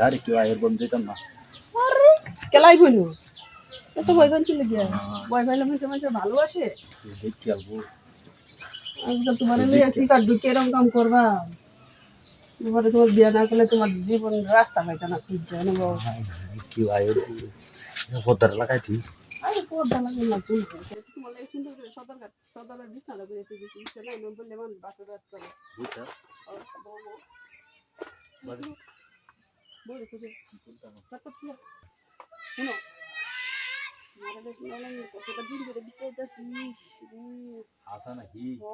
আরে কেউ আয়ের বন্ধ দিতাম না আরে কেলাই বইলো এত ভয় পান ছিল গিয়া ভয় পাইলে মানুষ ভালোবাসে দেখি আলবো আজকাল তোমার লই আছি কার দুঃখে এরকম কাম করবা তোমার বিয়া না করলে তোমার জীবন রাস্তা পাইতা না ঠিক জানো কেউ আয়ের পদ্মার লাগাই তুই আরে পর্দা লাগে না তুমি তোমার এই সুন্দর করে সদরঘাট বিছানা করে তুই কিছু নাই না বললে মানুষ বাসা রাত করে বুঝছা বলে তোকে কত কি শুনো মারা দেখি না কতটা দিন ধরে বিছাইতাছিস আসা নাকি ও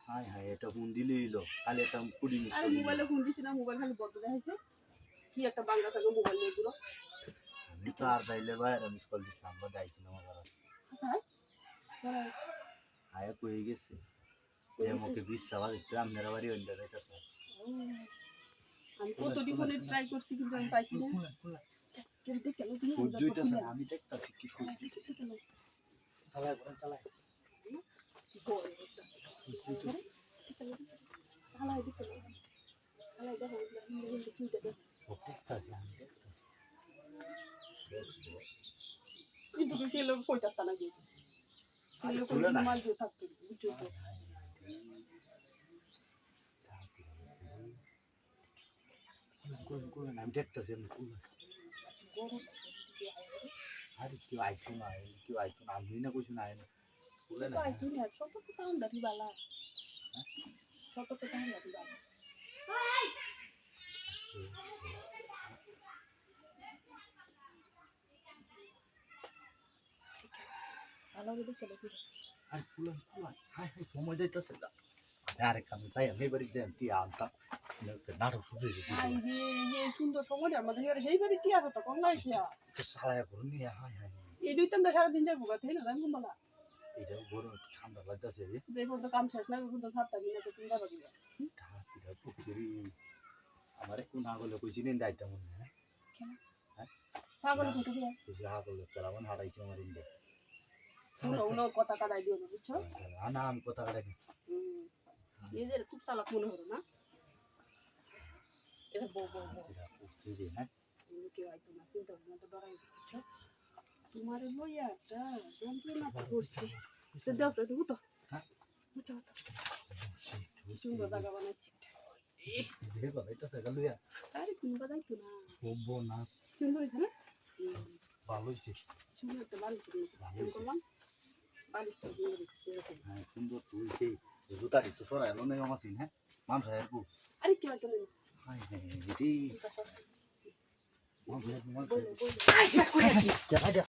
হাই হাই এটা ফোন দিলে এলো খালি একটা কুড়ি মিস আরে মোবাইলে ফোন দিছি না মোবাইল খালি বন্ধ দেখাইছে কি একটা বাংলা থাকে মোবাইল নিয়ে দিল আমি তো আর তাইলে বাইরে মিস কল দিছিলাম বা যাইছি না আমার হাসাই আয়া কই গেছে আমাকে বিশ্বাস দিতে আপনারা বাড়ি হইলে যাইতাছে আমি কতটি ফোনে ট্রাই করছি কিন্তু আমি পাইছি না কেন দেখে তুমি সহ্যইতাছে আমি দেখতাছি কি সহ্যইতাছে চালাই বলেন চালাই চালাই দিতে চালাই দেখো কি দেখো দেখতাছি আমি দেখতাছি কিন্তু কি লোক কইতাছ না কি লোক মাল দিয়ে থাকতে বুঝছো তো আমি দেখতেছি আরে কেউ আইতো না আমি না কিছু নাই বলে না ছোট তো তাহলে দাঁড়ি বালা ছোট তো তাহলে দাঁড়ি বালা ভালো করে দেখতে দেখি আর কুলান হাই হাই সময় যাইতেছে না আরে কামি ভাই আমি বাড়ি যাই তুই আনতা নাটক শুরু হয়েছে আই রে সুন্দর সময় আমাদের হেই বাড়ি কি আছে তো কোন লাইছিয়া তো সালায় করুন নিয়ে হাই হাই এই দুই তোমরা সারাদিন যাবো গা তাই না জানি বলা এটা গরম ঠান্ডা লাগতেছে রে যে পর্যন্ত কাম শেষ না পর্যন্ত 7টা দিন তো তুমি যাবা দিবা ঠাকিরা পুকুরি আমারে কোন আগলে কইছি নিন দাইতা মনে হ্যাঁ কেন পাগল কত দিয়া তুই আগলে চালাবন হারাইছি আমার ইন্দে শুনো কথা কাটাই দিও না বুঝছো না আমি কথা কাটাই এদের খুব চালাক মনে হলো না এটা বউ হ্যাঁ কেউ আইতো না চিন্তা ভাবনা তো ডরাই বুঝছো তোমার লইয়া একটা যন্ত্রণা করছি তো দাও তো বুঝতো হ্যাঁ বুঝছো সুন্দর জায়গা বানাইছি আরে কোন বাজাইতো না সুন্দর হয়েছে না ভালো হয়েছে সুন্দর একটা বালিশ করলাম বালিশটা সুন্দর হয়েছে সেরকম সুন্দর তুলছে জুতাটি তো সরাই এলো নেই আমার হ্যাঁ মাম সাহেব আরে কি হয়তো নেই হাই হ্যাঁ রে মাম সাহেব